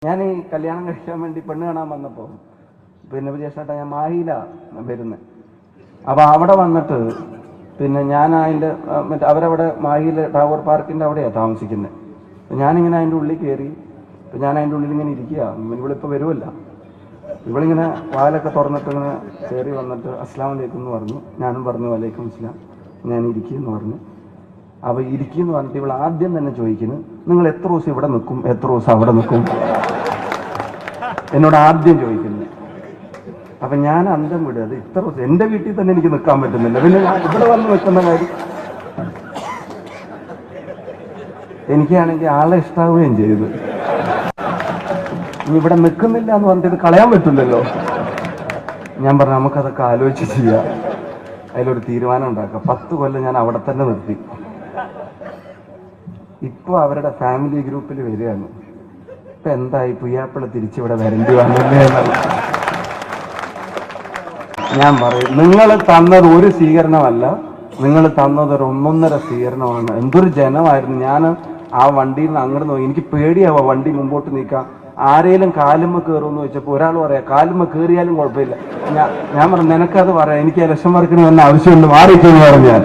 ഞാൻ ഈ കല്യാണം കഴിക്കാൻ വേണ്ടി പെണ്ണ് കാണാൻ വന്നപ്പോൾ പിന്നെ വിജയേഷേട്ടാ ഞാൻ മാഹിയിലാണ് വരുന്നത്. അപ്പോൾ അവിടെ വന്നിട്ട് പിന്നെ ഞാൻ അതിൻ്റെ അവരവിടെ മാഹിയിൽ ടവർ പാർക്കിൻ്റെ അവിടെയാണ് താമസിക്കുന്നത്. ഞാനിങ്ങനെ അതിൻ്റെ ഉള്ളിൽ കയറി. ഞാൻ അതിൻ്റെ ഉള്ളിൽ ഇങ്ങനെ ഇരിക്കുക. ഇവളിപ്പോൾ വരുമല്ല. ഇവളിങ്ങനെ വാലൊക്കെ തുറന്നിട്ട് ഇങ്ങനെ കയറി വന്നിട്ട് അസ്സലാമു അലൈക്കും എന്ന് പറഞ്ഞു. ഞാനും പറഞ്ഞു വലൈക്കും അസ്സലാം, ഞാൻ ഇരിക്കുമെന്ന് പറഞ്ഞു. അപ്പോൾ ഇരിക്കുമെന്ന് പറഞ്ഞിട്ട് ഇവൾ ആദ്യം തന്നെ ചോദിക്കുന്നു, നിങ്ങൾ എത്ര ദിവസം ഇവിടെ നിൽക്കും, എത്ര ദിവസം അവിടെ നിൽക്കും എന്നോട് ആദ്യം ചോദിക്കുന്നു. അപ്പം ഞാൻ അന്തം വിടുക, അത് ഇത്ര ദിവസം എൻ്റെ വീട്ടിൽ തന്നെ എനിക്ക് നിൽക്കാൻ പറ്റുന്നില്ല, പിന്നെ ഞാൻ ഇവിടെ വന്ന് നിൽക്കുന്ന കാര്യം. എനിക്കാണെങ്കിൽ ആളെ ഇഷ്ടാവുകയും ചെയ്തു. ഇനി ഇവിടെ നിൽക്കുന്നില്ല എന്ന് പറഞ്ഞിട്ട് ഇത് കളയാൻ പറ്റില്ലല്ലോ. ഞാൻ പറഞ്ഞു നമുക്കതൊക്കെ ആലോചിച്ച് ചെയ്യാം, അതിലൊരു തീരുമാനം ഉണ്ടാക്കാം. 10 കൊല്ലം ഞാൻ അവിടെ തന്നെ നിർത്തി. ഇപ്പോൾ അവരുടെ ഫാമിലി ഗ്രൂപ്പിൽ വരികയാണ്. ഇപ്പം എന്തായി പുയ്യാപ്പിള തിരിച്ചിവിടെ വരേണ്ടി വന്നില്ലേ എന്നല്ല. ഞാൻ പറയും, നിങ്ങൾ തന്നത് ഒരു സ്വീകരണമല്ല, നിങ്ങൾ തന്നത് ഒരു 1.5 സ്വീകരണമാണ്. എന്തൊരു ജനമായിരുന്നു. ഞാൻ ആ വണ്ടിയിൽ നിന്ന് അങ്ങോട്ട് നോക്കി, എനിക്ക് പേടിയാവുക വണ്ടി മുമ്പോട്ട് നീക്കാം. ആരെങ്കിലും കാലുമ്മ കയറുമെന്ന് വെച്ചപ്പോൾ ഒരാൾ പറയാം കാലുമ്മ കയറിയാലും കുഴപ്പമില്ല. ഞാൻ പറഞ്ഞു നിനക്കത് പറയാം, എനിക്ക് ഇലക്ഷൻ വർക്കിന് വന്ന ആവശ്യമുണ്ട്, മാറിയിട്ടെന്ന് പറഞ്ഞു. ഞാൻ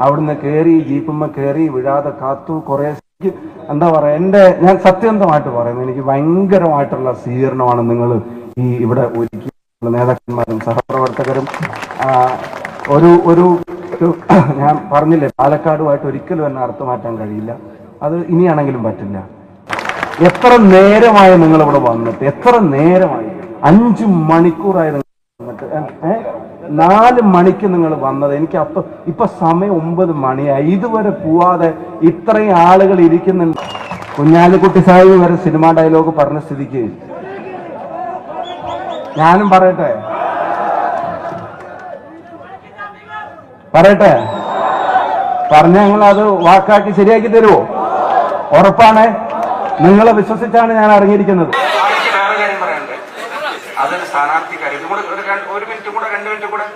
അവിടുന്ന് കയറി ജീപ്പുമ്മ കയറി വിടാതെ കാത്തു. കുറേ എന്താ പറയുക, ഞാൻ സത്യസന്ധമായിട്ട് പറയുന്നത്, എനിക്ക് ഭയങ്കരമായിട്ടുള്ള സ്വീകരണമാണ് നിങ്ങൾ ഈ ഇവിടെ ഒരുക്കി നേതാക്കന്മാരും സഹപ്രവർത്തകരും. ഒരു ഒരു ഞാൻ പറഞ്ഞില്ലേ, പാലക്കാടുമായിട്ട് ഒരിക്കലും എന്നെ അർത്ഥം മാറ്റാൻ കഴിയില്ല. അത് ഇനിയാണെങ്കിലും പറ്റില്ല. എത്ര നേരമായി നിങ്ങളിവിടെ വന്നിട്ട്, എത്ര നേരമായി? 5 മണിക്കൂറായി നിങ്ങൾ വന്നിട്ട്. 4 മണിക്ക് നിങ്ങൾ വന്നത്. എനിക്ക് ഇപ്പൊ സമയം 9 മണിയായി, ഇതുവരെ പോവാതെ ഇത്രയും ആളുകൾ ഇരിക്കുന്നുണ്ട്. കുഞ്ഞാലിക്കുട്ടി സാഹിബ് വരെ സിനിമാ ഡയലോഗ് പറഞ്ഞ സ്ഥിതിക്ക് ഞാനും പറയട്ടെ പറഞ്ഞ നിങ്ങൾ അത് വാക്കാക്കി ശരിയാക്കി തരുമോ? ഉറപ്പാണ്. നിങ്ങളെ വിശ്വസിച്ചാണ് ഞാൻ ഇറങ്ങിയിരിക്കുന്നത്. അതൊരു സ്ഥാനാർത്ഥി കാര്യം. ഒരു മിനിറ്റ് കൂടെ 2 മിനിറ്റ് കൂടെ